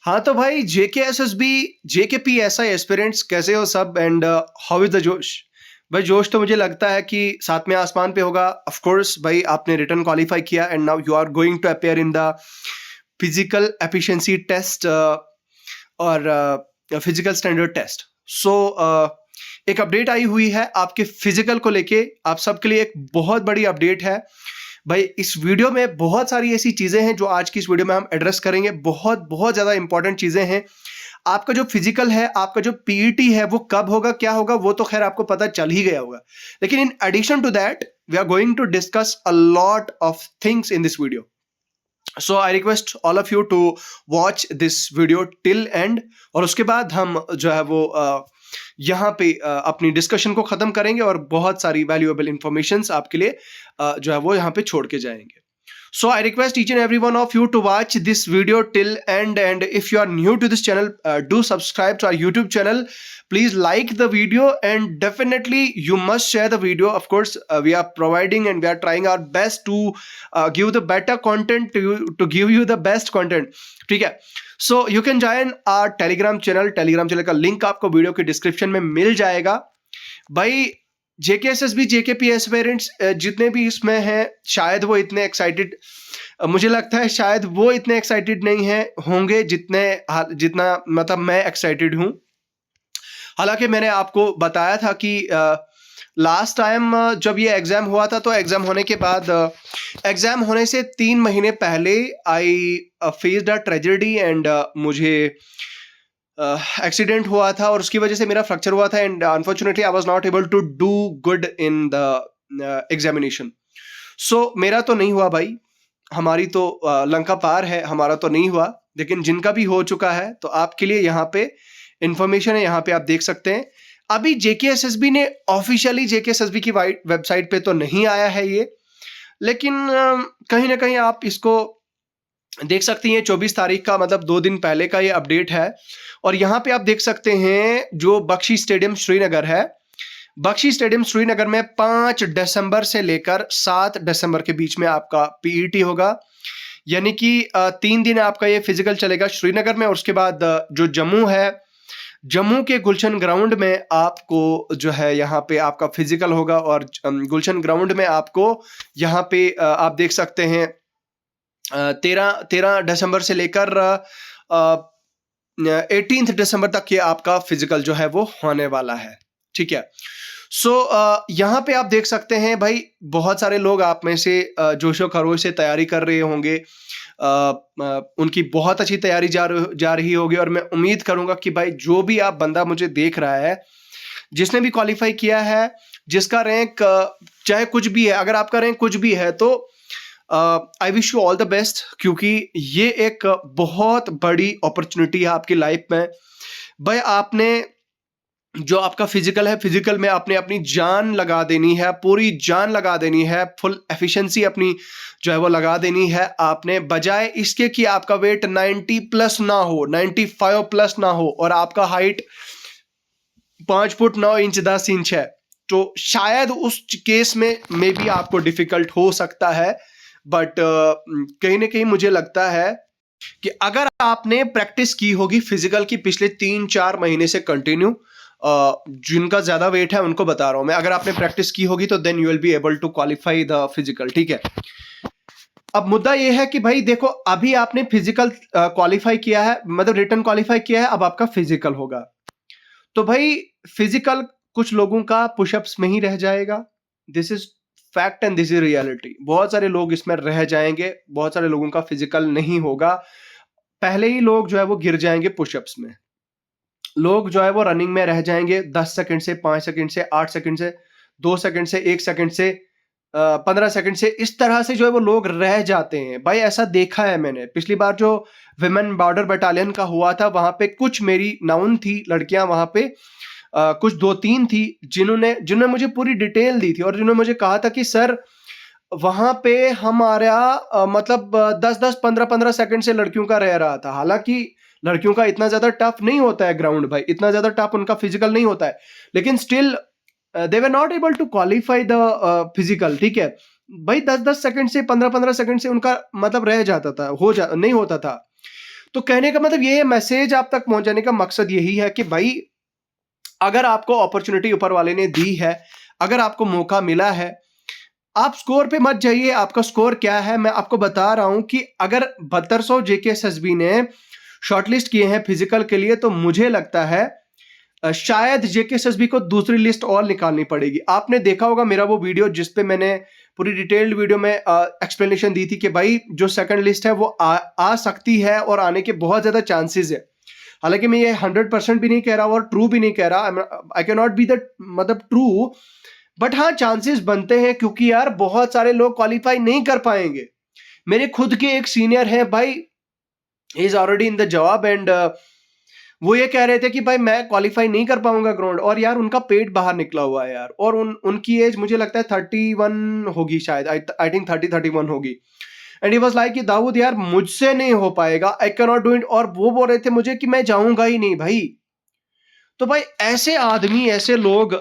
हाँ, तो भाई जेकेएसएसबी, जेकेपीएसआई एस्पिरेंट्स कैसे हो सब एंड हाउ इज़ द जोश? भाई जोश तो मुझे लगता है कि सातवें आसमान पे होगा। ऑफ कोर्स भाई आपने रिटन क्वालीफाई किया and now you are going to appear in the physical efficiency test और फिजिकल स्टैंडर्ड टेस्ट। सो एक अपडेट आई हुई है आपके फिजिकल को लेके, आप सबके लिए एक बहुत बड़ी अपडेट है। भाई इस वीडियो में बहुत सारी ऐसी चीजें हैं जो आज की इस वीडियो में हम एड्रेस करेंगे। बहुत बहुत ज्यादा इंपॉर्टेंट चीजें हैं। आपका जो फिजिकल है, आपका जो पीईटी है, वो कब होगा, क्या होगा, वो तो खैर आपको पता चल ही गया होगा। लेकिन in addition to that we are going to discuss a lot of things in this video. So I request all of you to watch this video till end, और उसके बाद हम जो है वो यहाँ पे अपनी डिस्कशन को खत्म करेंगे और बहुत सारी वैल्यूएबल इंफॉर्मेशंस आपके लिए जो है वो यहाँ पे छोड़ के जाएंगे। So I request each and every one of you to watch this video till end, and if you are new to this channel, do subscribe to our YouTube channel. Please like the video and definitely you must share the video. Of course, we are providing and we are trying our best to give the better content to give you the best content. ठीक है? So you can join our Telegram channel. Telegram channel का link आपको video के description में मिल जाएगा। भाई JKSSB, जेकेपीएस parents जितने भी इसमें हैं, शायद वो इतने एक्साइटेड, मुझे लगता है शायद वो इतने एक्साइटेड नहीं है होंगे जितना मतलब मैं एक्साइटेड हूं। हालांकि मैंने आपको बताया था कि लास्ट टाइम जब ये एग्जाम हुआ था, तो एग्जाम होने के बाद एग्जाम होने से 3 महीने पहले I faced a tragedy and मुझे एक्सीडेंट हुआ था और उसकी वजह से मेरा फ्रैक्चर हुआ था and unfortunately I was not able to do good in the examination. So मेरा तो नहीं हुआ भाई, हमारी तो लंका पार है, हमारा तो नहीं हुआ, लेकिन जिनका भी हो चुका है तो आपके लिए यहाँ पे इंफॉर्मेशन है, यहाँ पे आप देख सकते हैं। अभी जेकेएसएसबी ने ऑफिशियली जेकेएसएसबी की वेबसाइट पे तो नहीं आया है ये, लेकिन कहीं ना कहीं आप इसको देख सकती हैं। 24 तारीख का, मतलब 2 दिन पहले का ये अपडेट है। और यहाँ पे आप देख सकते हैं जो बख्शी स्टेडियम श्रीनगर है, बख्शी स्टेडियम श्रीनगर में 5 दिसंबर से लेकर 7 दिसंबर के बीच में आपका पीईटी होगा। यानी कि 3 दिन आपका ये फिजिकल चलेगा श्रीनगर में, और उसके बाद जो जम्मू है, जम्मू के गुलशन ग्राउंड में आपको जो है यहाँ पे आपका फिजिकल होगा। और गुलशन ग्राउंड में आपको यहाँ पे आप देख सकते हैं 13 दिसंबर से लेकर 18 दिसंबर तक ये आपका फिजिकल जो है वो होने वाला है। ठीक है? सो यहाँ पे आप देख सकते हैं भाई, बहुत सारे लोग आप में से जोशो खरोश से तैयारी कर रहे होंगे, उनकी बहुत अच्छी तैयारी जा रही होगी। और मैं उम्मीद करूंगा कि भाई जो भी आप बंदा मुझे देख रहा है, जिसने भी क्वालिफाई किया है, जिसका रैंक चाहे कुछ भी है, अगर आपका रैंक कुछ भी है तो I wish you all the best, क्योंकि ये एक बहुत बड़ी अपॉर्चुनिटी है आपकी लाइफ में। भाई आपने जो आपका फिजिकल है, फिजिकल में आपने अपनी जान लगा देनी है, पूरी जान लगा देनी है, फुल एफिशिएंसी अपनी जो है वो लगा देनी है आपने, बजाय इसके कि आपका वेट 90 प्लस ना हो, 95 प्लस ना हो और आपका हाइट 5 फुट 9 इंच 10 इंच है, तो शायद उस केस में मे बी आपको डिफिकल्ट हो सकता है। बट कहीं ना कहीं मुझे लगता है कि अगर आपने प्रैक्टिस की होगी फिजिकल की पिछले 3-4 महीने से कंटिन्यू, जिनका ज्यादा वेट है उनको बता रहा हूं मैं, अगर आपने प्रैक्टिस की होगी तो then you will be able to qualify the physical. ठीक है? अब मुद्दा यह है कि भाई देखो, अभी आपने फिजिकल क्वालिफाई किया है, मतलब रिटन क्वालिफाई किया है, अब आपका फिजिकल होगा। तो भाई फिजिकल कुछ लोगों का पुशअप्स में ही रह जाएगा, this is fact and this is reality. बहुत सारे लोग इसमें रह जाएंगे, बहुत सारे लोगों का फिजिकल नहीं होगा, पहले ही लोग जो है वो गिर जाएंगे पुशअप्स में, लोग जो है वो रनिंग में रह जाएंगे 10 सेकंड से, 5 सेकंड से, 8 सेकंड से, 2 सेकंड से, 1 सेकंड से, 15 सेकंड से, इस तरह से जो है वो लोग रह जाते हैं। भाई ऐसा देखा है मैंने, पिछली बार जो विमेन बॉर्डर बटालियन का हुआ था, वहां पे कुछ मेरी नाउन थी लड़कियां, वहां पे कुछ 2-3 थी जिन्होंने मुझे पूरी डिटेल दी थी और जिन्होंने मुझे कहा था कि सर वहां पे हमारा मतलब 10-10, 15-15 सेकंड से लड़कियों का रह रहा था। हालांकि लड़कियों का इतना ज्यादा टफ नहीं होता है ग्राउंड, भाई इतना ज्यादा टफ उनका फिजिकल नहीं होता है, लेकिन still they were not able to qualify the physical. ठीक है भाई, 10-10 सेकंड से, 15-15 सेकंड से उनका मतलब रह जाता था, नहीं होता था। तो कहने का मतलब ये मैसेज आप तक पहुंचाने का मकसद यही है कि भाई अगर आपको अपॉर्चुनिटी ऊपर वाले ने दी है, अगर आपको मौका मिला है, आप स्कोर पे मत जाइए। आपका स्कोर क्या है मैं आपको बता रहा हूं कि अगर 7200 जेकेएसएसबी ने शॉर्टलिस्ट किए हैं फिजिकल के लिए, तो मुझे लगता है शायद जेकेएसएसबी को दूसरी लिस्ट और निकालनी पड़ेगी। आपने देखा होगा मेरा वो वीडियो जिसपे मैंने पूरी डिटेल्ड वीडियो में एक्सप्लेनेशन दी थी कि भाई जो सेकंड लिस्ट है वो आ सकती है और आने के बहुत ज्यादा चांसेस है। हालांकि मैं ये 100% भी नहीं कह रहा और ट्रू भी नहीं कह रहा, I can not be the मतलब ट्रू, बट हाँ चांसेस बनते हैं क्योंकि यार बहुत सारे लोग क्वालिफाई नहीं कर पाएंगे। मेरे खुद के एक सीनियर है भाई, he is already in the job and वो ये कह रहे थे कि भाई मैं क्वालिफाई नहीं कर पाऊंगा ग्राउंड, और यार उनका पेट बाहर निकला हुआ है यार, और उनकी एज मुझे लगता है 31 होगी शायद, आई थिंक 31 होगी। एंड ही वाज लाइक कि दाऊद यार मुझसे नहीं हो पाएगा, I can not do it, और वो बोल रहे थे मुझे कि मैं जाऊंगा ही नहीं भाई। तो भाई ऐसे आदमी, ऐसे लोग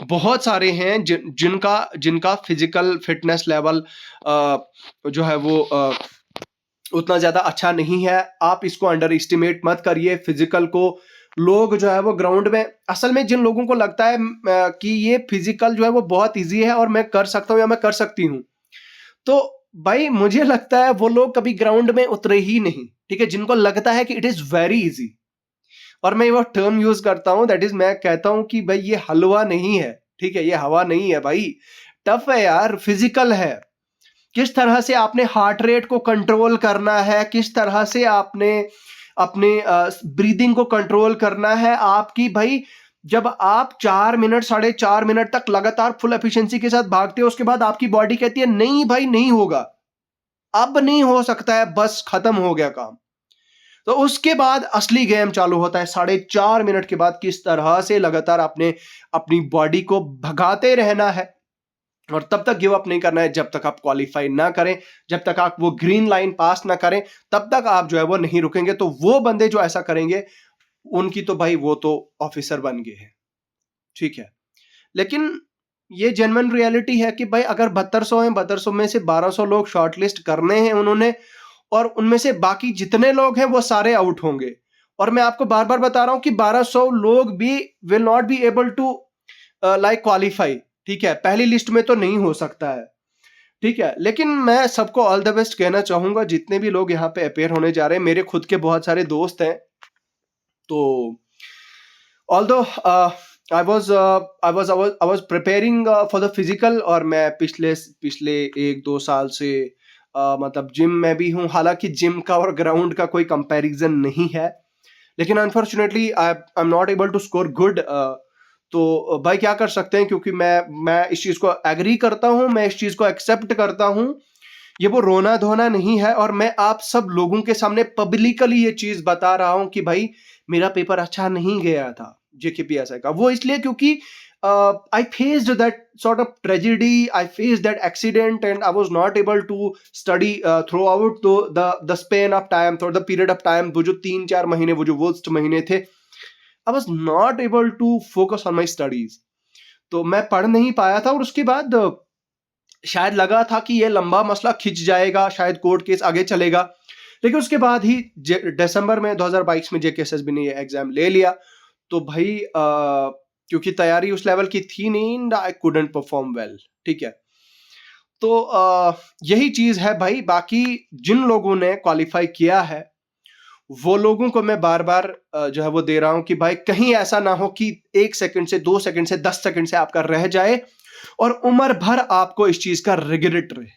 बहुत सारे हैं जिनका फिजिकल फिटनेस लेवल जो है वो उतना ज्यादा अच्छा नहीं है। आप इसको अंडर एस्टिमेट मत करिए फिजिकल को। लोग जो है वो ग्राउंड में, असल में जिन लोगों को लगता है कि ये फिजिकल जो है वो बहुत इजी है और मैं कर सकता हूं या मैं कर सकती हूं, तो भाई मुझे लगता है वो लोग कभी ग्राउंड में उतरे ही नहीं। ठीक है, जिनको लगता है कि इट इज वेरी इजी, और मैं वो टर्म यूज करता हूं, दैट इज मैं कहता हूं कि भाई ये हलवा नहीं है, ठीक है, ये हवा नहीं है भाई, टफ है यार, फिजिकल है। किस तरह से आपने हार्ट रेट को कंट्रोल करना है, किस तरह से आपने अपने ब्रीदिंग को कंट्रोल करना है आपकी। भाई जब आप 4 मिनट 4.5 मिनट तक लगातार फुल एफिशिएंसी के साथ भागते हो, उसके बाद आपकी बॉडी कहती है नहीं भाई नहीं होगा, अब नहीं हो सकता है, बस खत्म हो गया काम। तो उसके बाद असली गेम चालू होता है 4.5 मिनट के बाद, किस तरह से लगातार आपने अपनी बॉडी को भगाते रहना है, और तब तक गिव अप नहीं करना है जब तक आप क्वालिफाई ना करें, जब तक आप वो ग्रीन लाइन पास ना करें, तब तक आप जो है वो नहीं रुकेंगे। तो वो बंदे जो ऐसा करेंगे उनकी तो भाई वो तो ऑफिसर बन गए हैं, ठीक है। लेकिन ये जेन्युइन रियलिटी है कि भाई अगर 7200 हैं, 7200 में से 1200 लोग शॉर्टलिस्ट करने हैं उन्होंने, और उनमें से बाकी जितने लोग हैं वो सारे आउट होंगे। और मैं आपको बार बार बता रहा हूं कि 1200 लोग भी will not be able to like qualify, ठीक है, पहली लिस्ट में तो नहीं हो सकता है, ठीक है। लेकिन मैं सबको ऑल द बेस्ट कहना चाहूंगा, जितने भी लोग यहाँ पे अपेयर होने जा रहे हैं, मेरे खुद के बहुत सारे दोस्त हैं। तो although I was preparing for the physical, और मैं पिछले 1-2 साल से मतलब जिम में भी हूँ। हालांकि जिम का और ग्राउंड का कोई कंपैरिजन नहीं है, लेकिन unfortunately I am not able to score good. तो भाई क्या कर सकते हैं, क्योंकि मैं इस चीज को एग्री करता हूं, मैं इस चीज को एक्सेप्ट करता हूं, ये वो रोना धोना नहीं है। और मैं आप सब लोगों के सामने पब्लिकली ये चीज बता रहा हूं कि भाई मेरा पेपर अच्छा नहीं गया था जेकेपीएसआई का, वो इसलिए क्योंकि I faced that sort of tragedy, I faced that accident, and I was not able to study throughout the span of time, throughout the period of time, वो जो 3-4 महीने, वो जो worst महीने थे, I was not able to focus on my studies। तो मैं पढ़ नहीं पाया था, और उसके बाद शायद लगा था कि ये लंबा मसला खिंच जाएगा, शायद कोर्ट केस आगे चलेगा, लेकिन उसके बाद ही दिसंबर में 2022 में जेकेएसएसबी ने ये एग्जाम ले लिया। तो भाई क्योंकि तैयारी उस लेवल की थी नहीं, आई कुडंट परफॉर्म वेल, ठीक है। तो यही चीज है भाई। बाकी जिन लोगों ने क्वालिफाई किया है वो लोगों को मैं बार बार जो है वो दे रहा हूं कि भाई कहीं ऐसा ना हो कि 1 सेकंड से 2 सेकंड से 10 सेकंड से आपका रह जाए और उम्र भर आपको इस चीज का रिग्रेट रहे,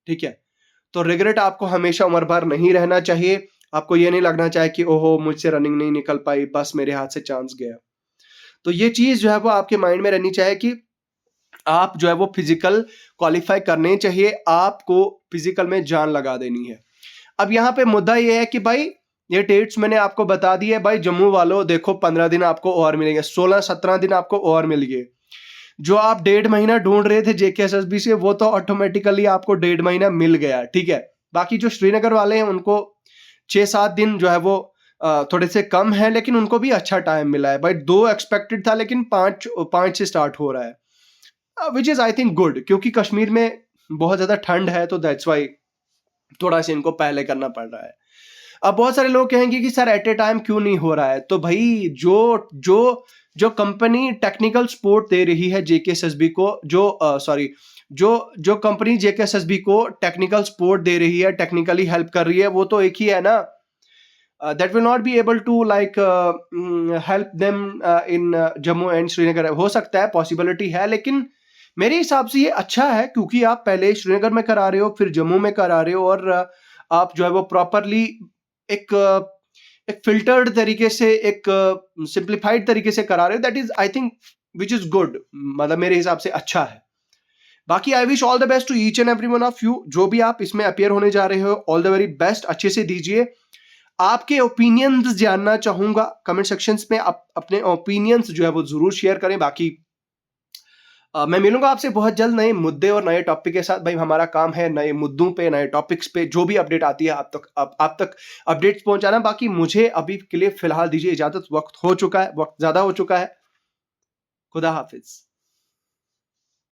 ठीक है। तो रिग्रेट आपको हमेशा उम्र भर नहीं रहना चाहिए। आपको ये नहीं लगना चाहिए कि ओहो मुझसे रनिंग नहीं निकल पाई, बस मेरे हाथ से चांस गया। तो ये चीज जो है वो आपके माइंड में रहनी चाहिए कि आप जो है वो फिजिकल क्वालिफाई करने चाहिए, आपको फिजिकल में जान लगा देनी है। अब यहाँ पे मुद्दा ये है कि भाई ये डेट्स मैंने आपको बता दी है। भाई जम्मू वालों देखो 15 दिन आपको और मिलेंगे, 16-17 दिन आपको और मिल गए। जो आप 1.5 महीना ढूंढ रहे थे जेकेएसएसबी से, वो तो ऑटोमेटिकली आपको 1.5 महीना मिल गया, ठीक है। बाकी जो श्रीनगर वाले हैं उनको 6-7 दिन जो है वो थोड़े से कम है, लेकिन उनको भी अच्छा टाइम मिला है। भाई 2 एक्सपेक्टेड था, लेकिन 5 से स्टार्ट हो रहा है, which is I think good, क्योंकि कश्मीर में बहुत ज्यादा ठंड है, तो दैट्स वाई थोड़ा सा इनको पहले करना पड़ रहा है। अब बहुत सारे लोग कहेंगे कि सर एट ए टाइम क्यों नहीं हो रहा है, तो भाई जो कंपनी टेक्निकल सपोर्ट दे रही है जेकेएसएसबी को, जो कंपनी जेकेएसएसबी को टेक्निकल सपोर्ट दे रही है, टेक्निकली हेल्प कर रही है, वो तो एक ही है ना. That will not be able to like help them in Jammu and Srinagar. हो सकता है, पॉसिबिलिटी है, लेकिन मेरे हिसाब से ये अच्छा है, क्योंकि आप पहले श्रीनगर में करा रहे हो, फिर जम्मू में करा रहे हो, और आप जो है वो प्रॉपरली एक फिल्टर्ड तरीके से, एक सिंप्लीफाइड तरीके से करा रहे हो. That is I think which is good, मतलब मेरे हिसाब से अच्छा है. बाकी I wish all the best to each and every one of you. जो भी आप इसमें अपियर होने जा रहे हो, ऑल द वेरी बेस्ट, अच्छे से दीजिए. आपके ओपिनियंस जानना चाहूंगा कमेंट सेक्शंस में. आप अपने ओपिनियंस जो है वो जरूर शेयर करें. बाकी मैं मिलूंगा आपसे बहुत जल्द नए मुद्दे और नए टॉपिक के साथ. भाई हमारा काम है नए मुद्दों पे, नए टॉपिक्स पे जो भी अपडेट आती है आप तक अपडेट्स पहुंचाना. बाकी मुझे अभी के लिए फिलहाल दीजिए इजाजत. वक्त हो चुका है, वक्त ज्यादा हो चुका है. खुदा हाफिज.